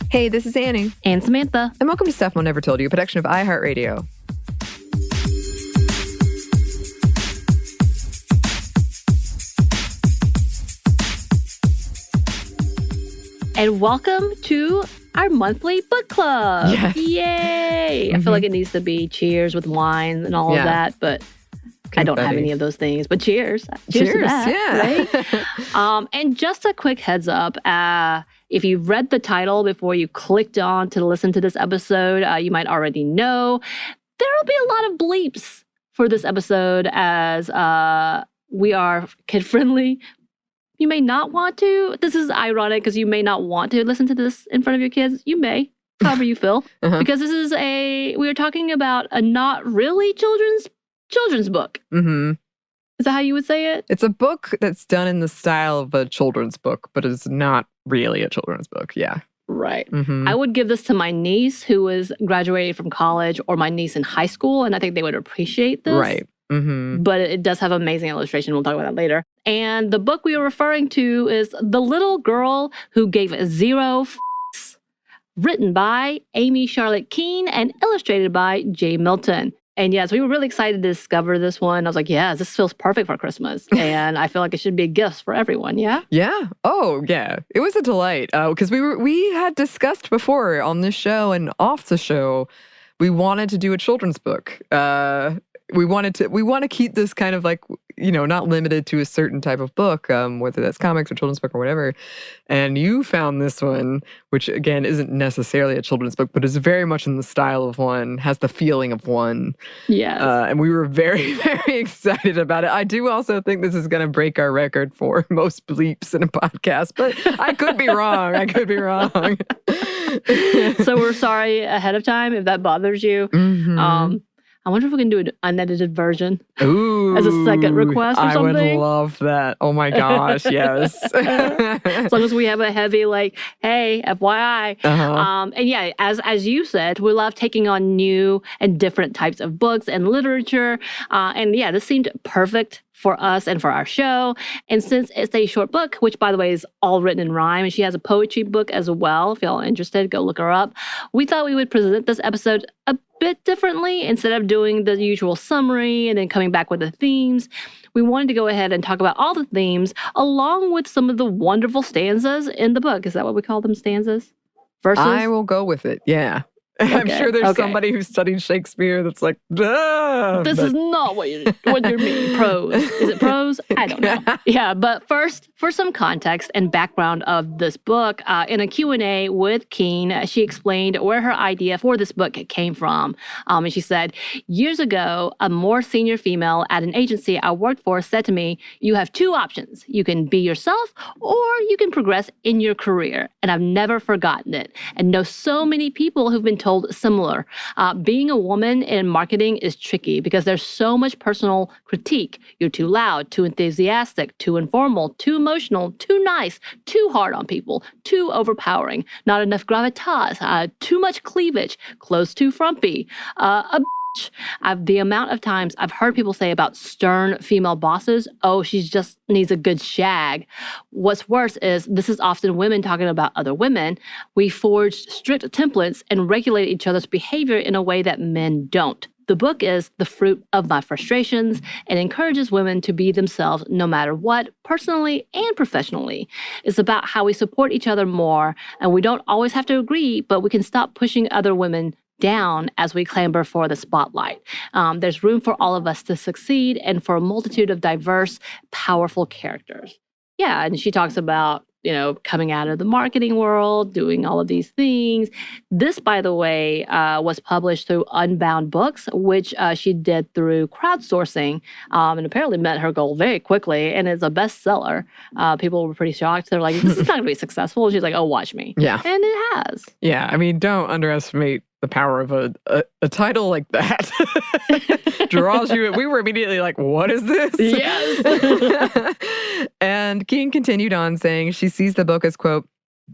Hey, this is Anney. And Samantha. And welcome to Stuff Mom Never Told You, a production of iHeartRadio. And welcome to our monthly book club. Yes. Yay! I feel like it needs to be cheers with wine and all of that, but I don't have any of those things. But cheers. Cheers to that, right? And just a quick heads up, if you read the title before you clicked on to listen to this episode, you might already know there will be a lot of bleeps for this episode as we are kid-friendly. You may not want to. This is ironic because you may not want to listen to this in front of your kids. You may, however you feel. Because this is we are talking about a not really children's book. Mm-hmm. Is that how you would say it? It's a book that's done in the style of a children's book, but it's not really a children's book. Yeah. Right. I would give this to my niece who was graduating from college or my niece in high school, and I think they would appreciate this. Right. But it does have amazing illustration. We'll talk about that later. And the book we are referring to is The Little Girl Who Gave Zero F***s, written by Amy Kean and illustrated by J. Milton. And yes, we were really excited to discover this one. I was like, yeah, this feels perfect for Christmas. And I feel like it should be a gift for everyone, yeah? Yeah. Oh, yeah. It was a delight. Because we had discussed before on this show and off the show, we wanted to do a children's book. We want to keep this kind of like, not limited to a certain type of book, whether that's comics or children's book or whatever. And you found this one, which again isn't necessarily a children's book, but is very much in the style of one, has the feeling of one. Yes. And we were very, very excited about it. I do also think this is going to break our record for most bleeps in a podcast, but I could be wrong. So we're sorry ahead of time if that bothers you. I wonder if we can do an unedited version as a second request or something. I would love that. Oh my gosh, yes. As long as we have a heavy hey, FYI. And yeah, as you said, we love taking on new and different types of books and literature. And yeah, this seemed perfect for us and for our show. And since it's a short book, which by the way is all written in rhyme, and she has a poetry book as well. If y'all are interested, go look her up. We thought we would present this episode a bit differently. Instead of doing the usual summary and then coming back with the themes, we wanted to go ahead and talk about all the themes along with some of the wonderful stanzas in the book. Is that what we call them, stanzas? Verses? I will go with it, yeah. I'm sure there's somebody who studied Shakespeare that's like, this is not what you mean. Prose. Is it prose? I don't know. Yeah, but first, for some context and background of this book, in a Q&A with Kean, she explained where her idea for this book came from. And she said, years ago, a more senior female at an agency I worked for said to me, you have two options. You can be yourself or you can progress in your career. And I've never forgotten it and know so many people who've been told similar. Being a woman in marketing is tricky because there's so much personal critique. You're too loud, too enthusiastic, too informal, too emotional, too nice, too hard on people, too overpowering, not enough gravitas, too much cleavage, close too frumpy, the amount of times I've heard people say about stern female bosses, oh, she just needs a good shag. What's worse is this is often women talking about other women. We forged strict templates and regulate each other's behavior in a way that men don't. The book is the fruit of my frustrations and encourages women to be themselves no matter what, personally and professionally. It's about how we support each other more, and we don't always have to agree, but we can stop pushing other women down as we clamber for the spotlight. There's room for all of us to succeed and for a multitude of diverse, powerful characters. Yeah, and she talks about, coming out of the marketing world, doing all of these things. This, by the way, was published through Unbound Books, which she did through crowdsourcing, and apparently met her goal very quickly, and is a bestseller. People were pretty shocked. They're like, this is not going to be successful. She's like, oh, watch me. Yeah. And it has. Yeah, I mean, don't underestimate the power of a title like that. Draws you. We were immediately like, what is this? Yes. And Kean continued on saying she sees the book as, quote,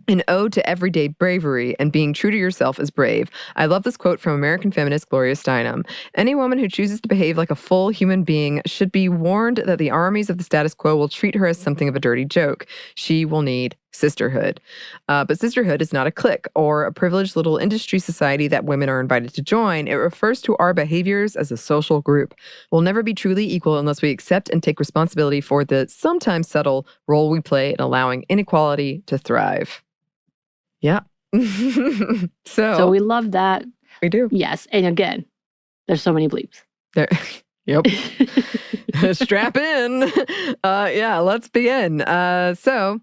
an ode to everyday bravery, and being true to yourself is brave. I love this quote from American feminist Gloria Steinem. Any woman who chooses to behave like a full human being should be warned that the armies of the status quo will treat her as something of a dirty joke. She will need sisterhood. But sisterhood is not a clique or a privileged little industry society that women are invited to join. It refers to our behaviors as a social group. We'll never be truly equal unless we accept and take responsibility for the sometimes subtle role we play in allowing inequality to thrive. Yeah. So we love that. We do. Yes. And again, there's so many bleeps. There. Yep. Strap in. Yeah, let's begin. So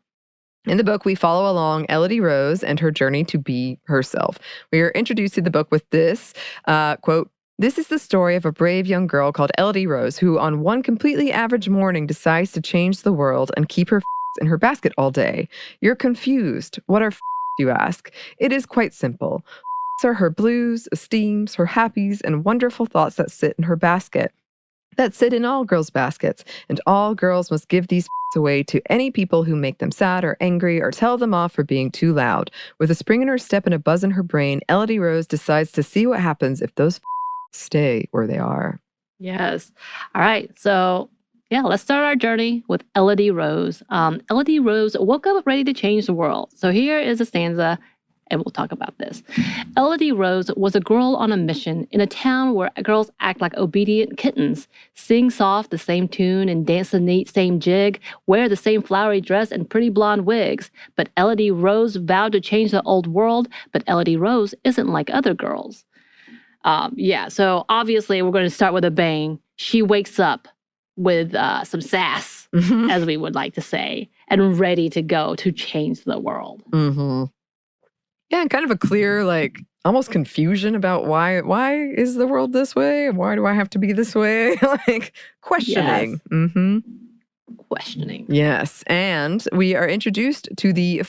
in the book, we follow along Elodie Rose and her journey to be herself. We are introduced to the book with this quote, "This is the story of a brave young girl called Elodie Rose who on one completely average morning decides to change the world and keep her in her basket all day. You're confused. What are you ask? It is quite simple. Are her blues, esteems, her happies, and wonderful thoughts that sit in her basket. That sit in all girls' baskets, and all girls must give these away to any people who make them sad or angry or tell them off for being too loud. With a spring in her step and a buzz in her brain, Elodie Rose decides to see what happens if those stay where they are." Yes. All right. So, yeah, let's start our journey with Elodie Rose. Elodie Rose woke up ready to change the world. So here is a stanza, and we'll talk about this. Elodie Rose was a girl on a mission in a town where girls act like obedient kittens, sing soft the same tune and dance the neat same jig, wear the same flowery dress and pretty blonde wigs. But Elodie Rose vowed to change the old world, but Elodie Rose isn't like other girls. So obviously we're going to start with a bang. She wakes up with some sass, as we would like to say, and ready to go to change the world. Mm-hmm. Yeah, and kind of a clear, like, almost confusion about why is the world this way? Why do I have to be this way? Like, questioning. Yes. Mm-hmm. Questioning. Yes, and we are introduced to the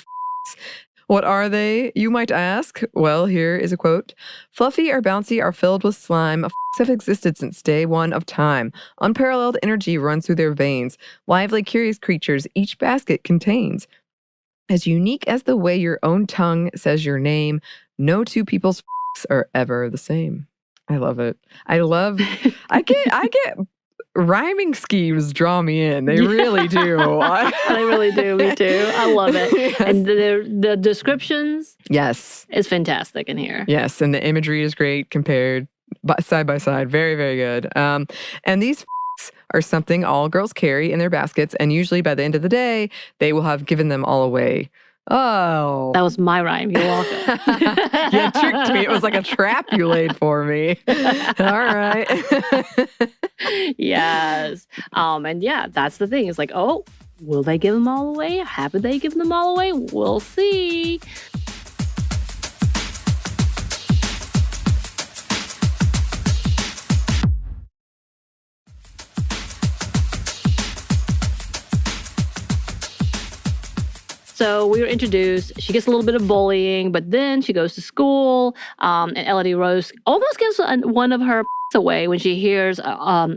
What are they, you might ask? Well, here is a quote. "Fluffy or bouncy are filled with slime. Have existed since day one of time. Unparalleled energy runs through their veins. Lively, curious creatures each basket contains. As unique as the way your own tongue says your name, no two people's are ever the same." I love it. I get rhyming schemes draw me in. They really do. They really do. Me too. I love it. Yes. And the descriptions. Yes. Is fantastic in here. Yes. And the imagery is great compared side by side. Very, very good. And these are something all girls carry in their baskets. And usually by the end of the day, they will have given them all away. Oh. That was my rhyme. You're welcome. You tricked me. It was like a trap you laid for me. All right. Yes. And yeah, that's the thing. It's like, oh, will they give them all away? Haven't they given them all away? We'll see. So we were introduced. She gets a little bit of bullying, but then she goes to school, and Elodie Rose almost gives one of her away when she hears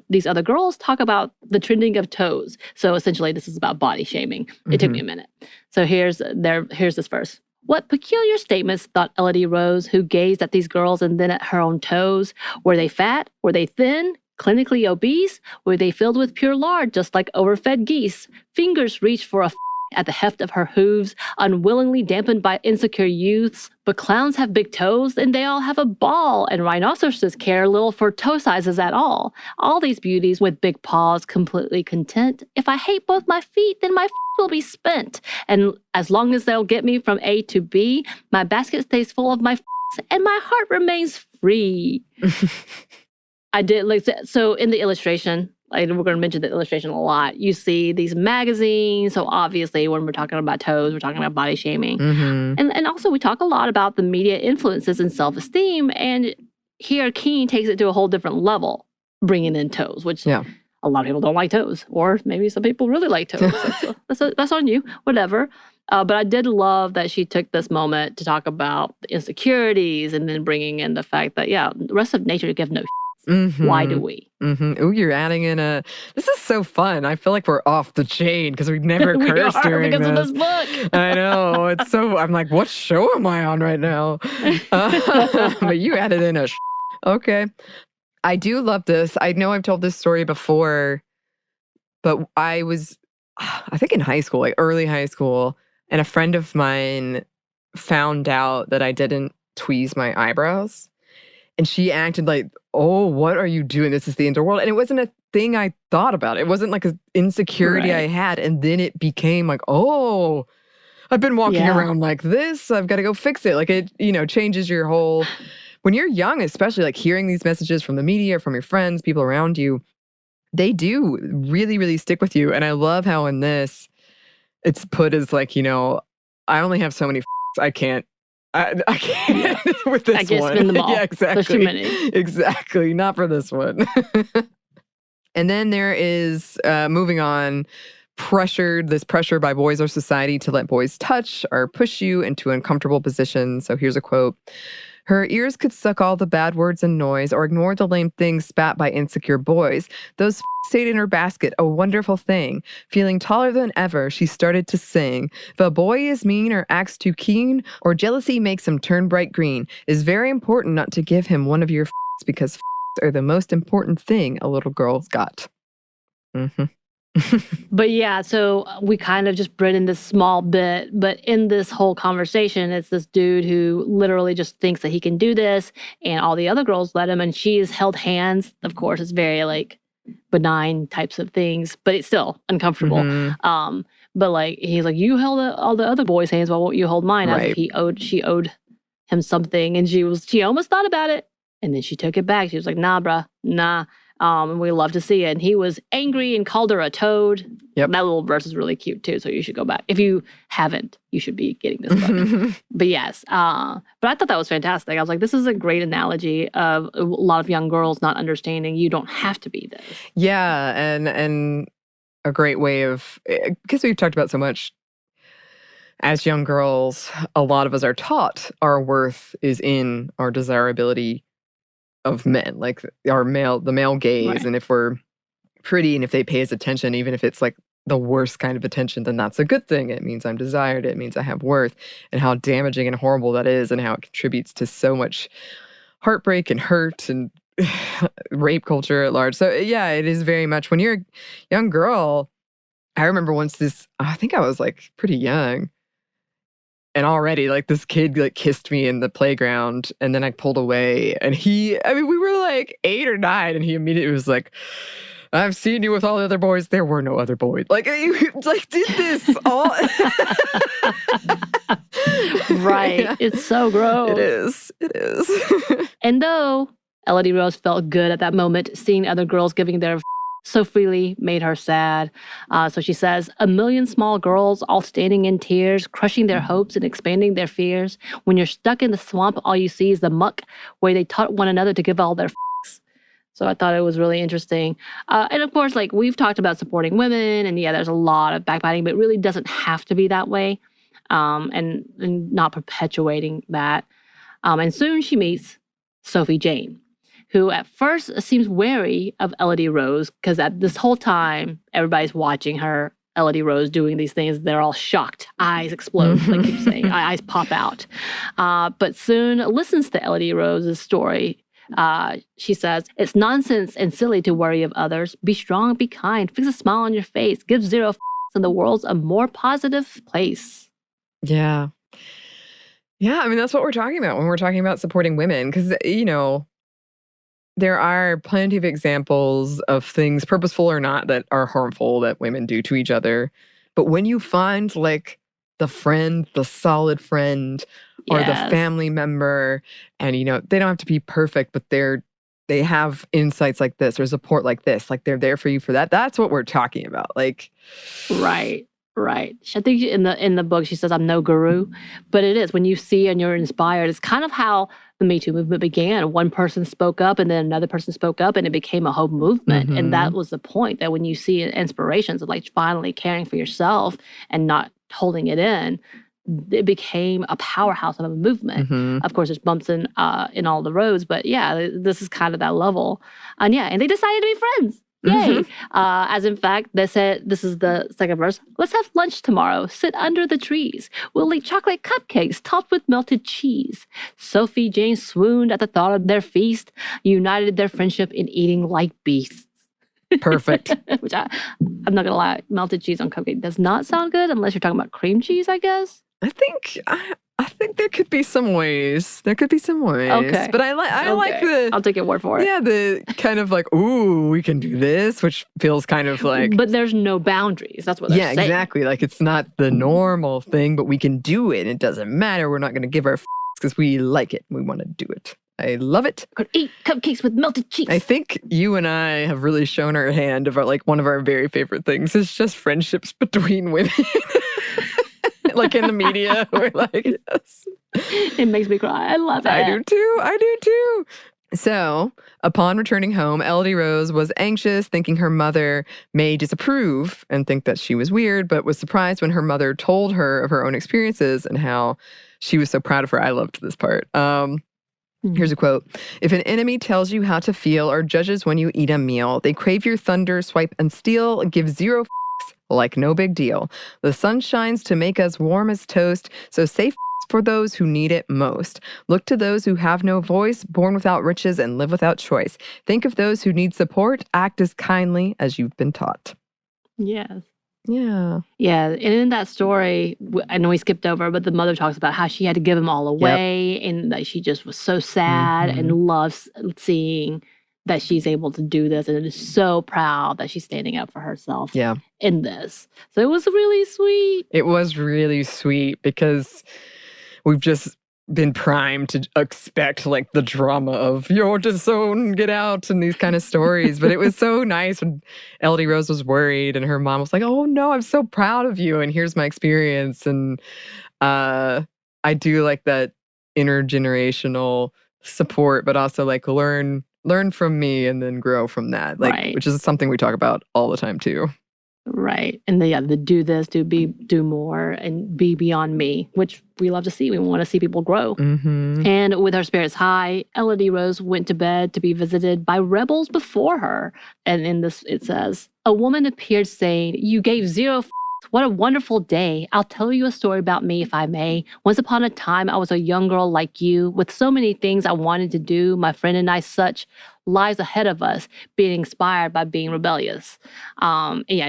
these other girls talk about the trending of toes. So essentially, this is about body shaming. It took me a minute. So here's this verse. "What peculiar statements thought Elodie Rose, who gazed at these girls and then at her own toes? Were they fat? Were they thin? Clinically obese? Were they filled with pure lard, just like overfed geese? Fingers reached for a at the heft of her hooves, unwillingly dampened by insecure youths. But clowns have big toes, and they all have a ball, and rhinoceroses care little for toe sizes at all. All these beauties with big paws, completely content. If I hate both my feet, then my will be spent. And as long as they'll get me from A to B, my basket stays full of my and my heart remains free." I did like so in the illustration. We're going to mention the illustration a lot. You see these magazines. So obviously, when we're talking about toes, we're talking about body shaming. And also, we talk a lot about the media influences and self-esteem. And here, Kean takes it to a whole different level, bringing in toes, which a lot of people don't like toes. Or maybe some people really like toes. That's on you, whatever. But I did love that she took this moment to talk about the insecurities and then bringing in the fact that, the rest of nature give no Why do we? Ooh, you're adding in this is so fun. I feel like we're off the chain because we've never cursed during because this. of this book. I know. It's so, I'm like, what show am I on right now? But you added in okay. I do love this. I know I've told this story before, but I was, I think in high school, like early high school, and a friend of mine found out that I didn't tweeze my eyebrows. And she acted like, oh, what are you doing? This is the end of the world. And it wasn't a thing I thought about. It wasn't like an insecurity I had. And then it became like, oh, I've been walking around like this. I've got to go fix it. Like it, changes your whole, when you're young, especially like hearing these messages from the media, from your friends, people around you, they do really, really stick with you. And I love how in this, it's put as like, I only have so many I can't. I can't with this one. I can't spend them all. Yeah, exactly. There's too many. Exactly. Not for this one. And then there is, moving on, this pressure by boys or society to let boys touch or push you into uncomfortable positions. So here's a quote. Her ears could suck all the bad words and noise or ignore the lame things spat by insecure boys. Those stayed in her basket, a wonderful thing. Feeling taller than ever, she started to sing. If a boy is mean or acts too keen, or jealousy makes him turn bright green, it's very important not to give him one of your because are the most important thing a little girl's got. Mm-hmm. But yeah, so we kind of just read in this small bit, but in this whole conversation, it's this dude who literally just thinks that he can do this, and all the other girls let him, and she's held hands. Of course, it's very like benign types of things, but it's still uncomfortable. Mm-hmm. But like he's like, you held all the other boys' hands, why won't you hold mine? As if she owed him something, and she almost thought about it, and then she took it back. She was like, nah, bruh, nah. And we love to see it. And he was angry and called her a toad. Yep. That little verse is really cute too. So you should go back. If you haven't, you should be getting this book. But yes, but I thought that was fantastic. I was like, this is a great analogy of a lot of young girls not understanding you don't have to be this. Yeah, and a great way of, because we've talked about so much, as young girls, a lot of us are taught our worth is in our desirability of men, like the male gaze. Right. And if we're pretty and if they pay us attention, even if it's like the worst kind of attention, then that's a good thing. It means I'm desired. It means I have worth, and how damaging and horrible that is, and how it contributes to so much heartbreak and hurt and rape culture at large. So yeah, it is very much when you're a young girl. I remember once I think I was like pretty young. And already, like, this kid, like, kissed me in the playground, and then I pulled away, and we were, like, 8 or 9, and he immediately was like, I've seen you with all the other boys. There were no other boys. Like, you, like, did this all... Right. Yeah. It's so gross. It is. And though Elodie Rose felt good at that moment, seeing other girls giving their so freely made her sad. So she says, 1 million small girls all standing in tears, crushing their hopes and expanding their fears. When you're stuck in the swamp, all you see is the muck where they taught one another to give all their So I thought it was really interesting. And of course, like we've talked about supporting women, and yeah, there's a lot of backbiting, but it really doesn't have to be that way. And not perpetuating that. And soon she meets Sophie Jane, who at first seems wary of Elodie Rose, because at this whole time, everybody's watching her, Elodie Rose, doing these things. They're all shocked. Eyes explode, like keep saying. Eyes pop out. But soon listens to Elodie Rose's story. She says, it's nonsense and silly to worry of others. Be strong, be kind, fix a smile on your face, give zero f***s, and the world's a more positive place. Yeah. Yeah, I mean, that's what we're talking about when we're talking about supporting women, because, there are plenty of examples of things, purposeful or not, that are harmful that women do to each other. But when you find like the friend, the solid friend, or the family member, and they don't have to be perfect, but they have insights like this or support like this, like they're there for you for that. That's what we're talking about. Like, right. I think in the book she says, I'm no guru, but it is when you see and you're inspired. It's kind of how the Me Too movement began. One person spoke up, and then another person spoke up, and it became a whole movement. Mm-hmm. And that was the point, that when you see inspirations of like finally caring for yourself and not holding it in, it became a powerhouse of a movement. Mm-hmm. Of course, there's bumps in all the roads, but yeah, this is kind of that level. And they decided to be friends. Yay. As in fact, they said, this is the second verse, let's have lunch tomorrow. Sit under the trees. We'll eat chocolate cupcakes topped with melted cheese. Sophie Jane swooned at the thought of their feast, united their friendship in eating like beasts. Perfect. Which I'm not going to lie, melted cheese on cupcake does not sound good unless you're talking about cream cheese, I guess. I think there could be some ways. There could be some ways. Okay. But I like the... I'll take your word for it. Yeah, the kind of like, ooh, we can do this, which feels kind of like... But there's no boundaries. That's what they're saying. Yeah, exactly. Like, it's not the normal thing, but we can do it. It doesn't matter. We're not going to give our because we like it. We want to do it. I love it. Could eat cupcakes with melted cheese. I think you and I have really shown our hand about like one of our very favorite things is just friendships between women. Like in the media, we're like, yes. It makes me cry. I love it. I do too. So, upon returning home, Elodie Rose was anxious, thinking her mother may disapprove and think that she was weird, but was surprised when her mother told her of her own experiences and how she was so proud of her. I loved this part. Here's a quote. If an enemy tells you how to feel or judges when you eat a meal, they crave your thunder, swipe and steal, give zero f***s, like no big deal. The sun shines to make us warm as toast, so say f***s for those who need it most. Look to those who have no voice, born without riches and live without choice. Think of those who need support, act as kindly as you've been taught. Yes. Yeah. Yeah, and in that story, I know we skipped over, but the mother talks about how she had to give them all away and that she just was so sad and loves seeing that she's able to do this and is so proud that she's standing up for herself in this. So it was really sweet. It was really sweet because we've just been primed to expect like the drama of you're disowned, get out, and these kind of stories. But it was so nice when Elodie Rose was worried and her mom was like, oh no, I'm so proud of you and here's my experience. And I do like that intergenerational support, but also like learn from me and then grow from that. Like which is something we talk about all the time too. Right. And the do this, do more, and be beyond me, which we love to see. We want to see people grow. And with her spirits high, Elodie Rose went to bed to be visited by rebels before her. And in this, it says, a woman appeared saying, you gave zero f***. What a wonderful day. I'll tell you a story about me if I may. Once upon a time, I was a young girl like you with so many things I wanted to do. My friend and I, such lies ahead of us, being inspired by being rebellious.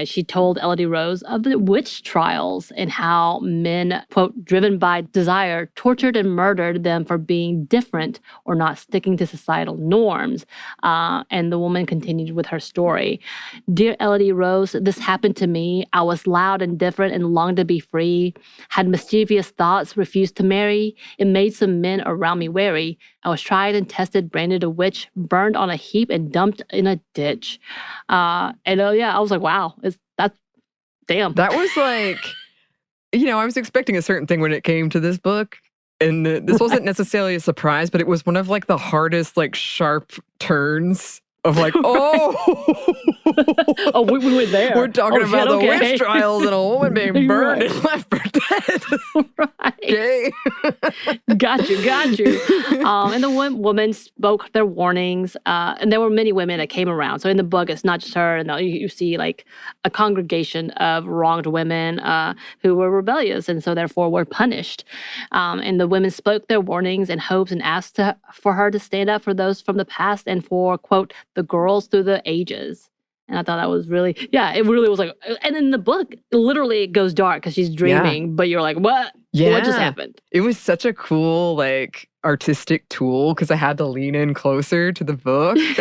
She told Elodie Rose of the witch trials and how men, quote, driven by desire, tortured and murdered them for being different or not sticking to societal norms. And the woman continued with her story. Dear Elodie Rose, this happened to me. I was loud and different and longed to be free, had mischievous thoughts, refused to marry. It made some men around me wary. I was tried and tested, branded a witch, burned on a heap and dumped in a ditch. I was like, wow, that's damn. That was like, I was expecting a certain thing when it came to this book. And this wasn't necessarily a surprise, but it was one of like the hardest, like sharp turns of like, oh, we went there. We're talking about the witch trials and a woman being burned and left for dead. Okay. Got you. And the woman spoke their warnings, and there were many women that came around. So in the book, it's not just her. And you see like a congregation of wronged women who were rebellious and so therefore were punished. And the women spoke their warnings and hopes and asked for her to stand up for those from the past and for, quote, the girls through the ages. And I thought that was really, it really was like, and in the book, literally it goes dark because she's dreaming, but you're like, what? Yeah. What just happened? It was such a cool, like, artistic tool because I had to lean in closer to the book. Is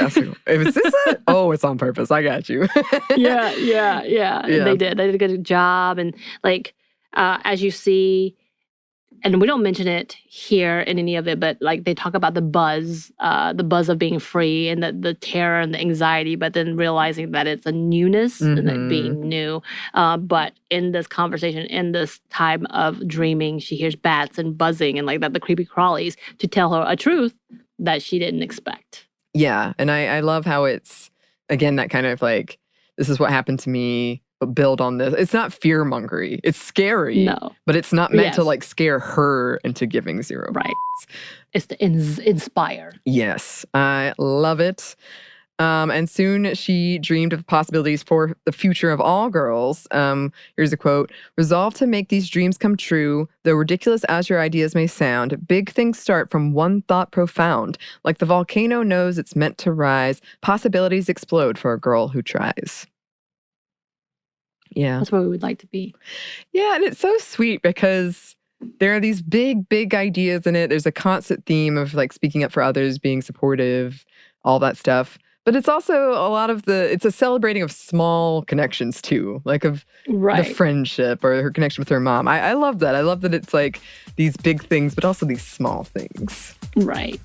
this it? Oh, it's on purpose. I got you. Yeah. And they did a good job. And like, as you see, and we don't mention it here in any of it, but like they talk about the buzz of being free and the terror and the anxiety, but then realizing that it's a newness and that being new. But in this conversation, in this time of dreaming, she hears bats and buzzing and like that, the creepy crawlies to tell her a truth that she didn't expect. Yeah. And I love how it's, again, that kind of like, this is what happened to me. Build on this. It's not fear-mongery. It's scary. No. But it's not meant to like scare her into giving zero. Right. It's to inspire. Yes. I love it. And soon she dreamed of possibilities for the future of all girls. Here's a quote: "Resolve to make these dreams come true, though ridiculous as your ideas may sound. Big things start from one thought profound. Like the volcano knows it's meant to rise, possibilities explode for a girl who tries." Yeah. That's where we would like to be. Yeah, and it's so sweet because there are these big, big ideas in it. There's a constant theme of like speaking up for others, being supportive, all that stuff. But it's also a lot of it's a celebrating of small connections too, like of the friendship or her connection with her mom. I love that. I love that it's like these big things, but also these small things. Right.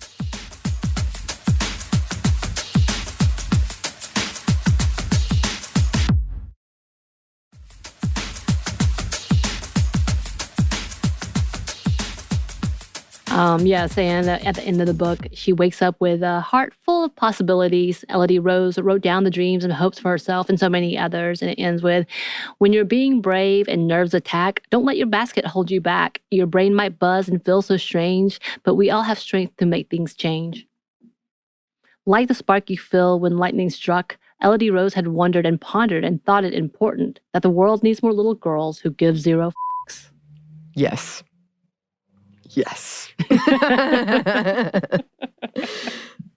Yes, and at the end of the book, she wakes up with a heart full of possibilities. Elodie Rose wrote down the dreams and hopes for herself and so many others, and it ends with, "When you're being brave and nerves attack, don't let your basket hold you back. Your brain might buzz and feel so strange, but we all have strength to make things change." Like the spark you feel when lightning struck, Elodie Rose had wondered and pondered and thought it important that the world needs more little girls who give zero fucks. Yes. Yes.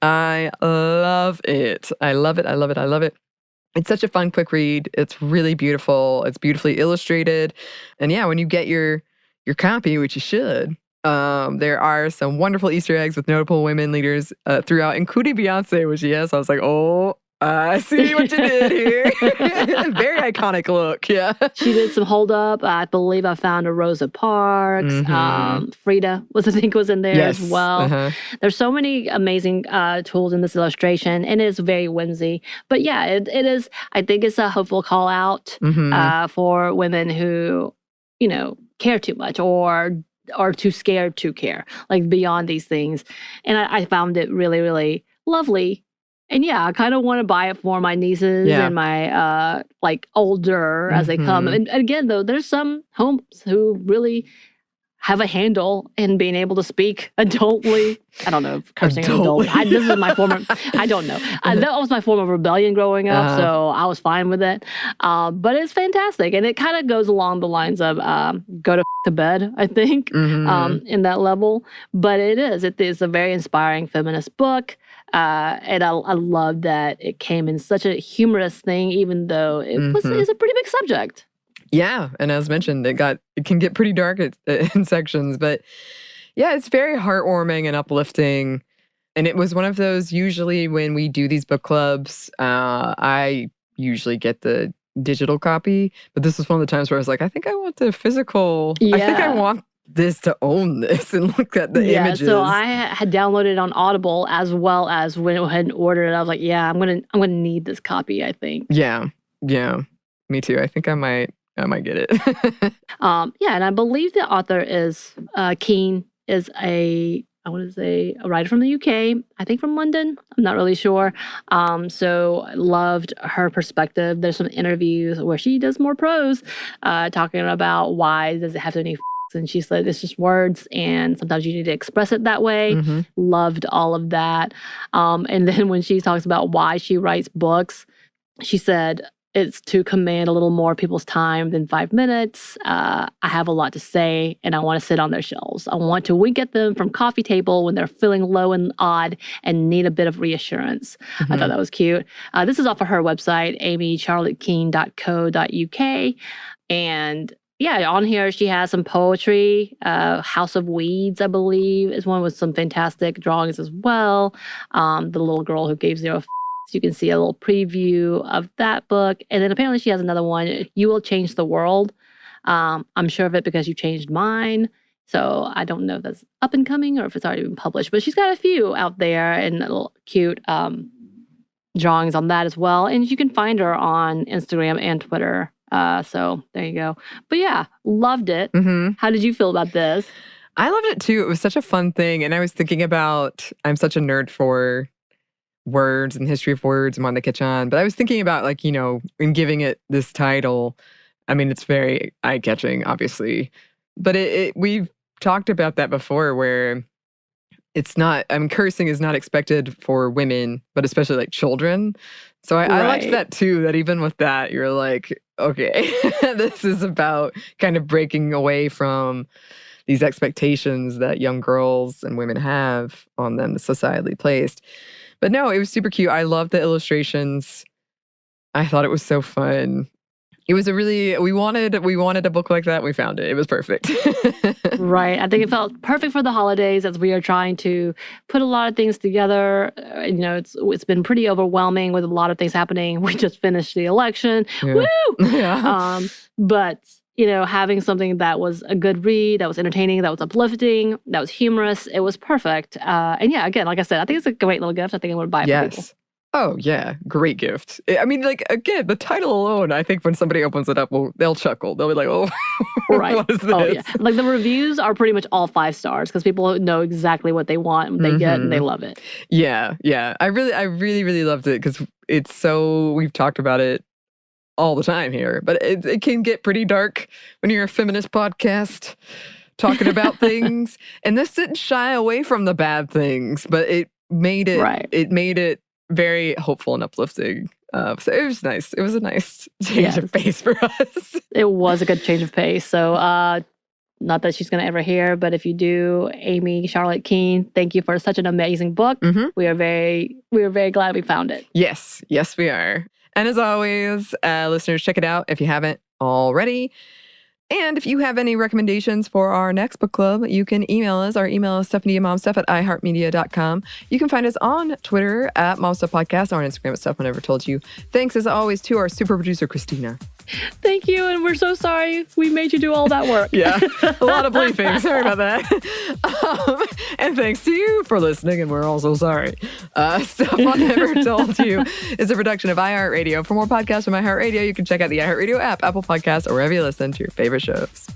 I love it. I love it. I love it. I love it. It's such a fun, quick read. It's really beautiful. It's beautifully illustrated. And yeah, when you get your copy, which you should, there are some wonderful Easter eggs with notable women leaders throughout, including Beyonce, which, yes, I was like, oh, I see what you did here. Very iconic look, yeah. She did some hold up. I believe I found a Rosa Parks. Frida I think was in there as well. There's so many amazing tools in this illustration, and it's very whimsy. But yeah, it is. I think it's a hopeful call out for women who, care too much or are too scared to care, like beyond these things. And I found it really, really lovely. And yeah, I kind of want to buy it for my nieces and my older as they come. And again, though, there's some homes who really have a handle in being able to speak adultly. I don't know if cursing an adult. This is my form of, I don't know. That was my form of rebellion growing up, so I was fine with it. But it's fantastic. And it kind of goes along the lines of go to bed, I think, in that level. But it is a very inspiring feminist book. And I love that it came in such a humorous thing, even though it's a pretty big subject. Yeah, and as mentioned, it can get pretty dark in sections, but yeah, it's very heartwarming and uplifting. And it was one of those, usually when we do these book clubs, I usually get the digital copy, but this was one of the times where I was like, I think I want the physical. Yeah. I think I want this to own this and look at the images. So I had downloaded it on Audible as well as went ahead and ordered it. I was like, yeah, I'm gonna need this copy, I think. Yeah, me too. I think I might get it. And I believe the author is Kean, is a writer from the UK, I think from London. I'm not really sure. So loved her perspective. There's some interviews where she does more prose, talking about why does it have so many and she said it's just words and sometimes you need to express it that way. Loved all of that. And then when she talks about why she writes books, she said it's to command a little more people's time than 5 minutes. I have a lot to say and I want to sit on their shelves. I want to wink at them from coffee table when they're feeling low and odd and need a bit of reassurance. I thought that was cute. This is off of her website, amycharlottekean.co.uk. And yeah, on here she has some poetry. House of Weeds, I believe, is one with some fantastic drawings as well. The Little Girl Who Gave Zero F***. You can see a little preview of that book. And then apparently she has another one, You Will Change the World. I'm sure of it because you changed mine. So I don't know if that's up and coming or if it's already been published. But she's got a few out there and little cute drawings on that as well. And you can find her on Instagram and Twitter. So there you go. But yeah, loved it. How did you feel about this? I loved it too. It was such a fun thing. And I was thinking about, I'm such a nerd for words and history of words and wanted to catch on. But I was thinking about in giving it this title, I mean, it's very eye-catching, obviously. But we've talked about that before where it's not, cursing is not expected for women, but especially like children. So I liked that too, that even with that, you're like, okay, this is about kind of breaking away from these expectations that young girls and women have on them, societally placed. But no, it was super cute. I loved the illustrations. I thought it was so fun. It was we wanted a book like that. We found it. It was perfect. Right. I think it felt perfect for the holidays as we are trying to put a lot of things together. It's been pretty overwhelming with a lot of things happening. We just finished the election. Yeah. Woo! Yeah. But having something that was a good read, that was entertaining, that was uplifting, that was humorous, it was perfect. And yeah, again, like I said, I think it's a great little gift. I think I would buy it for people. Oh, yeah. Great gift. I mean, like, again, the title alone, I think when somebody opens it up, they'll chuckle. They'll be like, oh, right. What is this? Oh, yeah. Like, the reviews are pretty much all 5 stars because people know exactly what they want and they get and they love it. Yeah, yeah. I really, really loved it because it's so, we've talked about it all the time here, but it can get pretty dark when you're a feminist podcast talking about things. And this didn't shy away from the bad things, but it made it very hopeful and uplifting. So it was nice. It was a nice change of pace for us. It was a good change of pace. So not that she's going to ever hear, but if you do, Amy Charlotte Kean, thank you for such an amazing book. We are very glad we found it. Yes, we are. And as always, listeners, check it out if you haven't already. And if you have any recommendations for our next book club, you can email us. Our email is stephanieandmomstuff@iheartmedia.com. You can find us on Twitter @momstuffpodcast or on Instagram @stuffwhatevertold you. Thanks as always to our super producer, Christina. Thank you, and we're so sorry we made you do all that work. Yeah, a lot of bleeping. Sorry about that. And thanks to you for listening, and we're also sorry. Stuff I Never Told You is a production of iHeartRadio. For more podcasts from iHeartRadio, you can check out the iHeartRadio app, Apple Podcasts, or wherever you listen to your favorite shows.